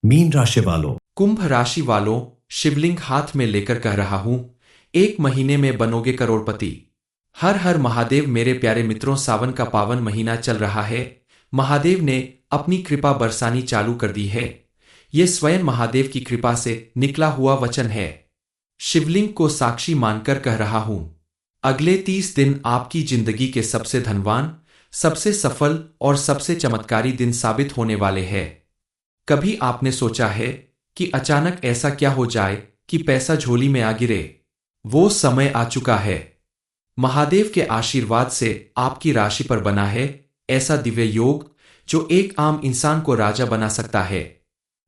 Mean राशि वालों। कुंभ राशि वालों, शिवलिंग हाथ में लेकर कह रहा हूं, 1 महीने में बनोगे करोड़पति। हर हर महादेव। मेरे प्यारे मित्रों, सावन का पावन महीना चल रहा है। महादेव ने अपनी कृपा बरसानी चालू कर दी है। ये स्वयं महादेव की कृपा से निकला हुआ वचन है। शिवलिंग को साक्षी मानकर कह रहा हूं, अगले 30 दिन आपकी जिंदगी के सबसे धनवान, सबसे सफल और सबसे चमत्कारी दिन साबित होने वाले हैं। कभी आपने सोचा है कि अचानक ऐसा क्या हो जाए कि पैसा झोली में आ गिरे? वो समय आ चुका है। महादेव के आशीर्वाद से आपकी राशि पर बना है ऐसा दिव्य योग जो एक आम इंसान को राजा बना सकता है।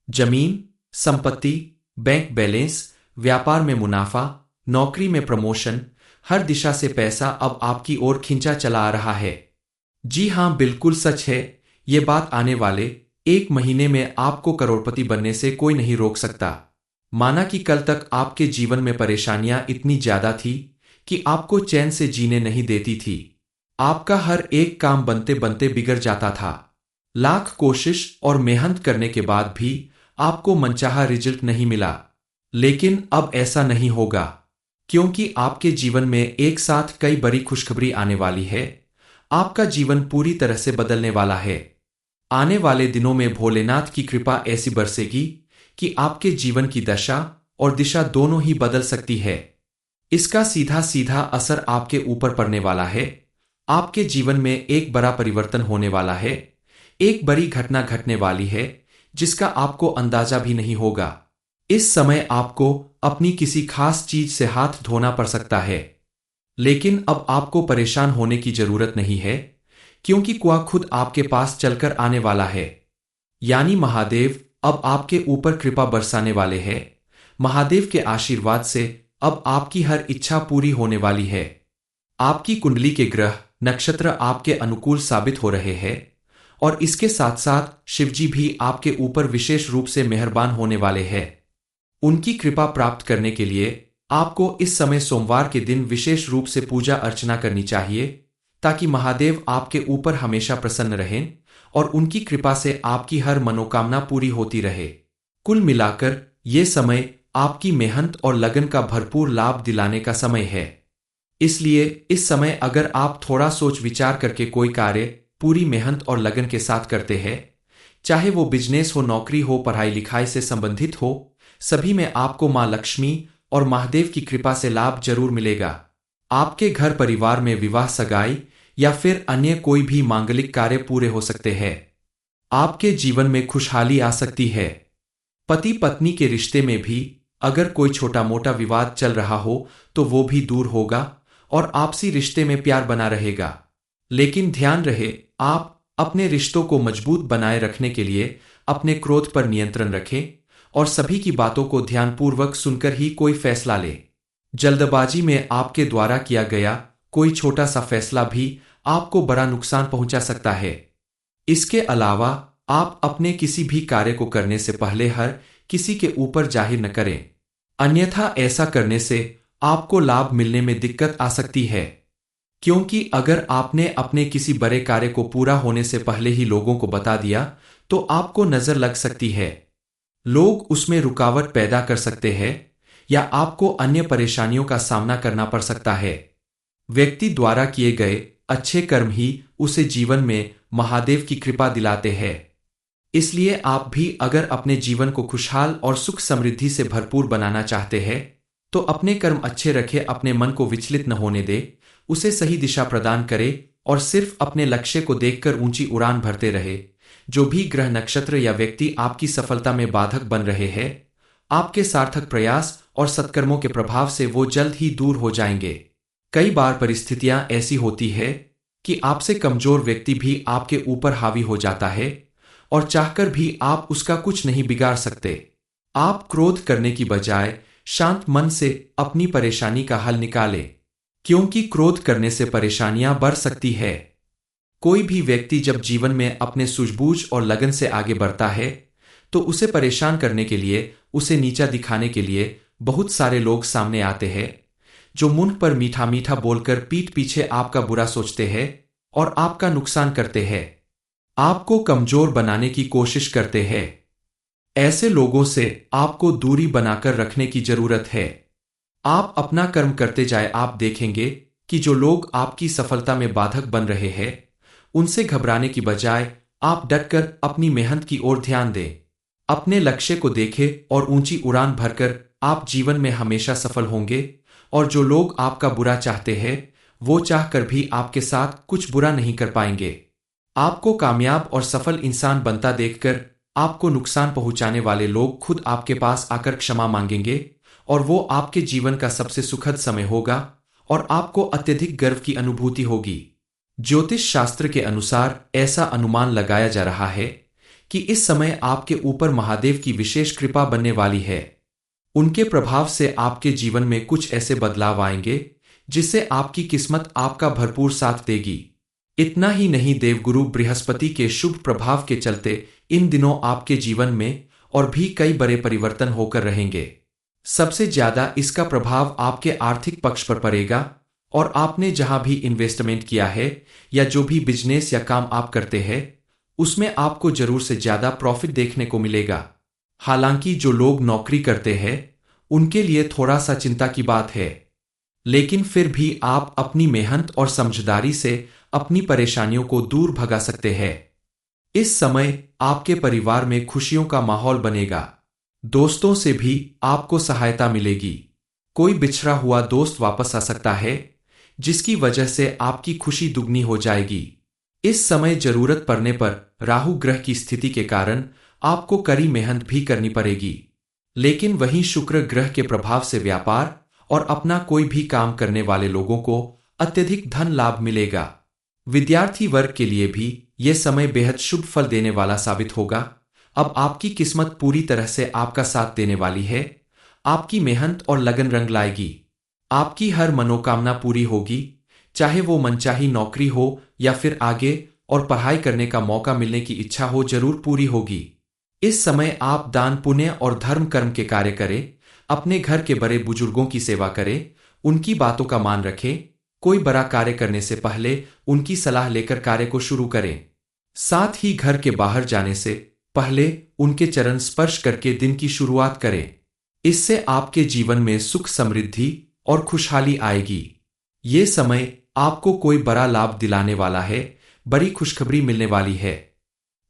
जमीन, संपत्ति, बैंक बैलेंस, व्यापार में मुनाफा, नौकरी में प्रमोशन, हर दिशा से पैसा अब आपकी ओर खिंचा चला आ रहा है। जी हां, बिल्कुल सच है। ये बात आने वाले 1 महीने में आपको करोड़पति बनने से कोई नहीं रोक सकता। माना कि कल तक आपके जीवन में परेशानियां इतनी ज्यादा थी कि आपको चैन से जीने नहीं देती थी। आपका हर एक काम बनते बनते बिगड़ जाता था। लाख कोशिश और मेहनत करने के बाद भी आपको मनचाहा रिजल्ट नहीं मिला। लेकिन अब ऐसा नहीं होगा, क्योंकि आपके जीवन में एक साथ कई बड़ी खुशखबरी आने वाली है। आपका जीवन पूरी तरह से बदलने वाला है। आने वाले दिनों में भोलेनाथ की कृपा ऐसी बरसेगी कि आपके जीवन की दशा और दिशा दोनों ही बदल सकती है। इसका सीधा सीधा असर आपके ऊपर पड़ने वाला है। आपके जीवन में एक बड़ा परिवर्तन होने वाला है। एक बड़ी घटना घटने वाली है जिसका आपको अंदाजा भी नहीं होगा। इस समय आपको अपनी किसी खास चीज से हाथ धोना पड़ सकता है। लेकिन अब आपको परेशान होने की जरूरत नहीं है, क्योंकि कुआ खुद आपके पास चलकर आने वाला है। यानी महादेव अब आपके ऊपर कृपा बरसाने वाले हैं। महादेव के आशीर्वाद से अब आपकी हर इच्छा पूरी होने वाली है। आपकी कुंडली के ग्रह नक्षत्र आपके अनुकूल साबित हो रहे हैं और इसके साथ साथ शिवजी भी आपके ऊपर विशेष रूप से मेहरबान होने वाले हैं। उनकी कृपा प्राप्त करने के लिए आपको इस समय सोमवार के दिन विशेष रूप से पूजा अर्चना करनी चाहिए, ताकि महादेव आपके ऊपर हमेशा प्रसन्न रहें और उनकी कृपा से आपकी हर मनोकामना पूरी होती रहे। कुल मिलाकर ये समय आपकी मेहनत और लगन का भरपूर लाभ दिलाने का समय है। इसलिए इस समय अगर आप थोड़ा सोच विचार करके कोई कार्य पूरी मेहनत और लगन के साथ करते हैं, चाहे वो बिजनेस हो, नौकरी हो, पढ़ाई लिखाई से संबंधित हो, सभी में आपको मां लक्ष्मी और महादेव की कृपा से लाभ जरूर मिलेगा। आपके घर परिवार में विवाह, सगाई या फिर अन्य कोई भी मांगलिक कार्य पूरे हो सकते हैं। आपके जीवन में खुशहाली आ सकती है। पति पत्नी के रिश्ते में भी अगर कोई छोटा मोटा विवाद चल रहा हो तो वो भी दूर होगा और आपसी रिश्ते में प्यार बना रहेगा। लेकिन ध्यान रहे, आप अपने रिश्तों को मजबूत बनाए रखने के लिए अपने क्रोध पर नियंत्रण रखें और सभी की बातों को ध्यानपूर्वक सुनकर ही कोई फैसला लें। जल्दबाजी में आपके द्वारा किया गया कोई छोटा सा फैसला भी आपको बड़ा नुकसान पहुंचा सकता है। इसके अलावा आप अपने किसी भी कार्य को करने से पहले हर किसी के ऊपर जाहिर न करें, अन्यथा ऐसा करने से आपको लाभ मिलने में दिक्कत आ सकती है। क्योंकि अगर आपने अपने किसी बड़े कार्य को पूरा होने से पहले ही लोगों को बता दिया तो आपको नजर लग सकती है। लोग उसमें रुकावट पैदा कर सकते हैं या आपको अन्य परेशानियों का सामना करना पड़ सकता है। व्यक्ति द्वारा किए गए अच्छे कर्म ही उसे जीवन में महादेव की कृपा दिलाते हैं। इसलिए आप भी अगर अपने जीवन को खुशहाल और सुख समृद्धि से भरपूर बनाना चाहते हैं तो अपने कर्म अच्छे रखें, अपने मन को विचलित न होने दे, उसे सही दिशा प्रदान करे और सिर्फ अपने लक्ष्य को देखकर ऊंची उड़ान भरते रहे। जो भी ग्रह, नक्षत्र या व्यक्ति आपकी सफलता में बाधक बन रहे हैं, आपके सार्थक प्रयास और सत्कर्मों के प्रभाव से वो जल्द ही दूर हो जाएंगे। कई बार परिस्थितियां ऐसी होती है कि आपसे कमजोर व्यक्ति भी आपके ऊपर हावी हो जाता है और चाहकर भी आप उसका कुछ नहीं बिगाड़ सकते। आप क्रोध करने की बजाय शांत मन से अपनी परेशानी का हल निकालें, क्योंकि क्रोध करने से परेशानियां बढ़ सकती है। कोई भी व्यक्ति जब जीवन में अपने सूझबूझ और लगन से आगे बढ़ता है तो उसे परेशान करने के लिए, उसे नीचा दिखाने के लिए बहुत सारे लोग सामने आते हैं, जो मुंह पर मीठा मीठा बोलकर पीठ पीछे आपका बुरा सोचते हैं और आपका नुकसान करते हैं, आपको कमजोर बनाने की कोशिश करते हैं। ऐसे लोगों से आपको दूरी बनाकर रखने की जरूरत है। आप अपना कर्म करते जाए, आप देखेंगे कि जो लोग आपकी सफलता में बाधक बन रहे हैं, उनसे घबराने की बजाय आप डटकर अपनी मेहनत की ओर ध्यान दें। अपने लक्ष्य को देखें और ऊंची उड़ान भरकर आप जीवन में हमेशा सफल होंगे। और जो लोग आपका बुरा चाहते हैं, वो चाहकर भी आपके साथ कुछ बुरा नहीं कर पाएंगे। आपको कामयाब और सफल इंसान बनता देखकर आपको नुकसान पहुंचाने वाले लोग खुद आपके पास आकर क्षमा मांगेंगे, और वो आपके जीवन का सबसे सुखद समय होगा और आपको अत्यधिक गर्व की अनुभूति होगी। ज्योतिष शास्त्र के अनुसार ऐसा अनुमान लगाया जा रहा है कि इस समय आपके ऊपर महादेव की विशेष कृपा बनने वाली है। उनके प्रभाव से आपके जीवन में कुछ ऐसे बदलाव आएंगे जिससे आपकी किस्मत आपका भरपूर साथ देगी। इतना ही नहीं, देवगुरु बृहस्पति के शुभ प्रभाव के चलते इन दिनों आपके जीवन में और भी कई बड़े परिवर्तन होकर रहेंगे। सबसे ज्यादा इसका प्रभाव आपके आर्थिक पक्ष पर पड़ेगा, और आपने जहां भी इन्वेस्टमेंट किया है या जो भी बिजनेस या काम आप करते हैं, उसमें आपको जरूर से ज्यादा प्रॉफिट देखने को मिलेगा। हालांकि जो लोग नौकरी करते हैं, उनके लिए थोड़ा सा चिंता की बात है, लेकिन फिर भी आप अपनी मेहनत और समझदारी से अपनी परेशानियों को दूर भगा सकते हैं। इस समय आपके परिवार में खुशियों का माहौल बनेगा। दोस्तों से भी आपको सहायता मिलेगी। कोई बिछड़ा हुआ दोस्त वापस आ सकता है, जिसकी वजह से आपकी खुशी दुगनी हो जाएगी। इस समय जरूरत पड़ने पर राहु ग्रह की स्थिति के कारण आपको कड़ी मेहनत भी करनी पड़ेगी, लेकिन वहीं शुक्र ग्रह के प्रभाव से व्यापार और अपना कोई भी काम करने वाले लोगों को अत्यधिक धन लाभ मिलेगा। विद्यार्थी वर्ग के लिए भी यह समय बेहद शुभ फल देने वाला साबित होगा। अब आपकी किस्मत पूरी तरह से आपका साथ देने वाली है। आपकी मेहनत और लगन रंग लाएगी। आपकी हर मनोकामना पूरी होगी, चाहे वो मनचाही नौकरी हो या फिर आगे और पढ़ाई करने का मौका मिलने की इच्छा हो, जरूर पूरी होगी। इस समय आप दान पुण्य और धर्म कर्म के कार्य करें। अपने घर के बड़े बुजुर्गों की सेवा करें, उनकी बातों का मान रखें। कोई बड़ा कार्य करने से पहले उनकी सलाह लेकर कार्य को शुरू करें। साथ ही घर के बाहर जाने से पहले उनके चरण स्पर्श करके दिन की शुरुआत करें। इससे आपके जीवन में सुख, समृद्धि और खुशहाली आएगी। ये समय आपको कोई बड़ा लाभ दिलाने वाला है, बड़ी खुशखबरी मिलने वाली है।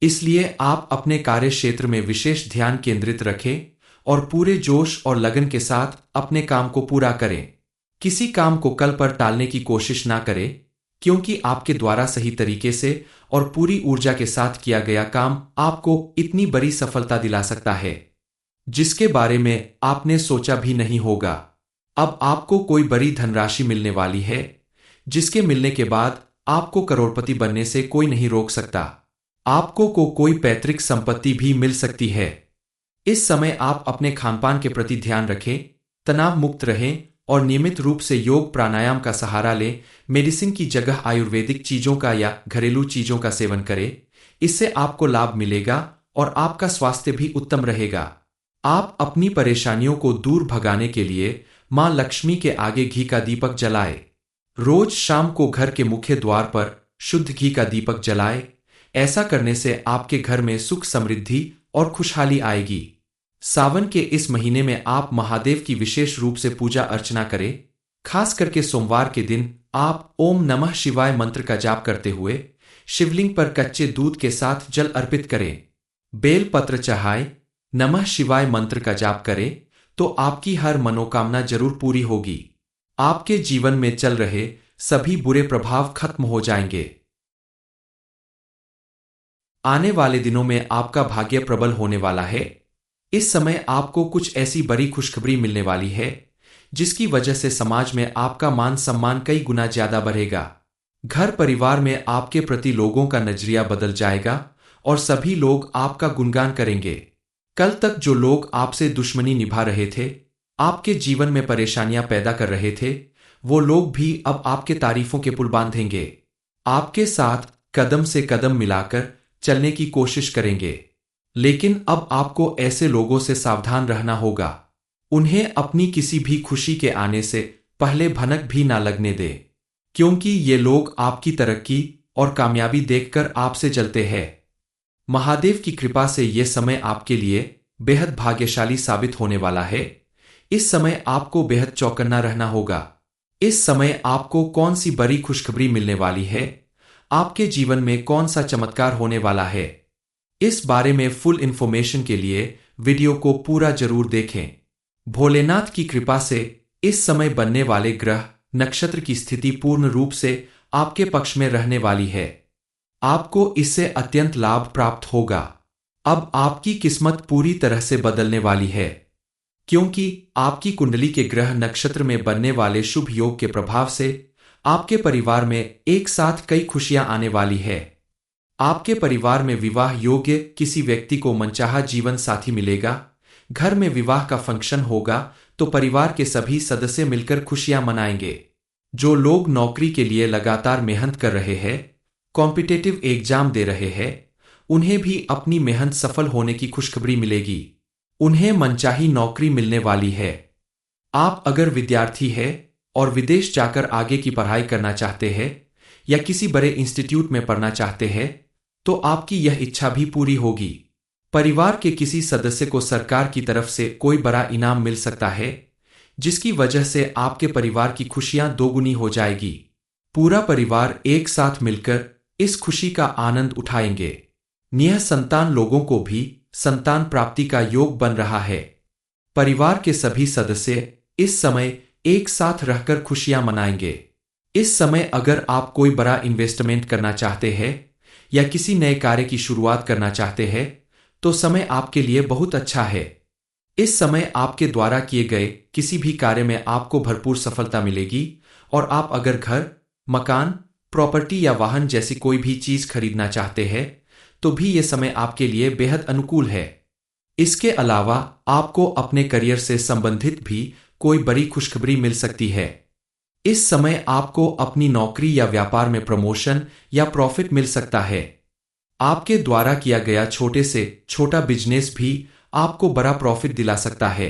इसलिए आप अपने कार्य क्षेत्र में विशेष ध्यान केंद्रित रखें और पूरे जोश और लगन के साथ अपने काम को पूरा करें। किसी काम को कल पर टालने की कोशिश ना करें, क्योंकि आपके द्वारा सही तरीके से और पूरी ऊर्जा के साथ किया गया काम आपको इतनी बड़ी सफलता दिला सकता है जिसके बारे में आपने सोचा भी नहीं होगा। अब आपको कोई बड़ी धनराशि मिलने वाली है, जिसके मिलने के बाद आपको करोड़पति बनने से कोई नहीं रोक सकता। आपको कोई पैतृक संपत्ति भी मिल सकती है। इस समय आप अपने खानपान के प्रति ध्यान रखें, तनाव मुक्त रहें और नियमित रूप से योग प्राणायाम का सहारा लें। मेडिसिन की जगह आयुर्वेदिक चीजों का या घरेलू चीजों का सेवन करें। इससे आपको लाभ मिलेगा और आपका स्वास्थ्य भी उत्तम रहेगा। आप अपनी परेशानियों को दूर भगाने के लिए मां लक्ष्मी के आगे घी का दीपक जलाए। रोज शाम को घर के मुख्य द्वार पर शुद्ध घी का दीपक जलाए। ऐसा करने से आपके घर में सुख, समृद्धि और खुशहाली आएगी। सावन के इस महीने में आप महादेव की विशेष रूप से पूजा अर्चना करें। खास करके सोमवार के दिन आप ओम नमः शिवाय मंत्र का जाप करते हुए शिवलिंग पर कच्चे दूध के साथ जल अर्पित करें। बेल पत्र चढ़ाए, नमः शिवाय मंत्र का जाप करें तो आपकी हर मनोकामना जरूर पूरी होगी। आपके जीवन में चल रहे सभी बुरे प्रभाव खत्म हो जाएंगे। आने वाले दिनों में आपका भाग्य प्रबल होने वाला है। इस समय आपको कुछ ऐसी बड़ी खुशखबरी मिलने वाली है जिसकी वजह से समाज में आपका मान सम्मान कई गुना ज्यादा बढ़ेगा। घर परिवार में आपके प्रति लोगों का नजरिया बदल जाएगा और सभी लोग आपका गुणगान करेंगे। कल तक जो लोग आपसे दुश्मनी निभा रहे थे, आपके जीवन में परेशानियां पैदा कर रहे थे, वो लोग भी अब आपके तारीफों के पुल बांधेंगे। आपके साथ कदम से कदम मिलाकर चलने की कोशिश करेंगे। लेकिन अब आपको ऐसे लोगों से सावधान रहना होगा। उन्हें अपनी किसी भी खुशी के आने से पहले भनक भी ना लगने दे, क्योंकि ये लोग आपकी तरक्की और कामयाबी देखकर आपसे जलते हैं। महादेव की कृपा से ये समय आपके लिए बेहद भाग्यशाली साबित होने वाला है। इस समय आपको बेहद चौकन्ना रहना होगा। इस समय आपको कौन सी बड़ी खुशखबरी मिलने वाली है? आपके जीवन में कौन सा चमत्कार होने वाला है? इस बारे में फुल इंफॉर्मेशन के लिए वीडियो को पूरा जरूर देखें। भोलेनाथ की कृपा से इस समय बनने वाले ग्रह नक्षत्र की स्थिति पूर्ण रूप से आपके पक्ष में रहने वाली है। आपको इससे अत्यंत लाभ प्राप्त होगा। अब आपकी किस्मत पूरी तरह से बदलने वाली है, क्योंकि आपकी कुंडली के ग्रह नक्षत्र में बनने वाले शुभ योग के प्रभाव से आपके परिवार में एक साथ कई खुशियां आने वाली है। आपके परिवार में विवाह योग्य किसी व्यक्ति को मनचाहा जीवन साथी मिलेगा। घर में विवाह का फंक्शन होगा तो परिवार के सभी सदस्य मिलकर खुशियां मनाएंगे। जो लोग नौकरी के लिए लगातार मेहनत कर रहे हैं, कॉम्पिटिटिव एग्जाम दे रहे हैं, उन्हें भी अपनी मेहनत सफल होने की खुशखबरी मिलेगी। उन्हें मनचाही नौकरी मिलने वाली है। आप अगर विद्यार्थी हैं और विदेश जाकर आगे की पढ़ाई करना चाहते हैं या किसी बड़े इंस्टीट्यूट में पढ़ना चाहते हैं तो आपकी यह इच्छा भी पूरी होगी। परिवार के किसी सदस्य को सरकार की तरफ से कोई बड़ा इनाम मिल सकता है, जिसकी वजह से आपके परिवार की खुशियां दोगुनी हो जाएगी। पूरा परिवार एक साथ मिलकर इस खुशी का आनंद उठाएंगे। निःसंतान लोगों को भी संतान प्राप्ति का योग बन रहा है। परिवार के सभी सदस्य इस समय एक साथ रहकर खुशियां मनाएंगे। इस समय अगर आप कोई बड़ा इन्वेस्टमेंट करना चाहते हैं या किसी नए कार्य की शुरुआत करना चाहते हैं तो समय आपके लिए बहुत अच्छा है। इस समय आपके द्वारा किए गए किसी भी कार्य में आपको भरपूर सफलता मिलेगी और आप अगर घर, मकान, प्रॉपर्टी या वाहन जैसी कोई भी चीज खरीदना चाहते हैं तो भी ये समय आपके लिए बेहद अनुकूल है। इसके अलावा आपको अपने करियर से संबंधित भी कोई बड़ी खुशखबरी मिल सकती है। इस समय आपको अपनी नौकरी या व्यापार में प्रमोशन या प्रॉफिट मिल सकता है। आपके द्वारा किया गया छोटे से छोटा बिजनेस भी आपको बड़ा प्रॉफिट दिला सकता है।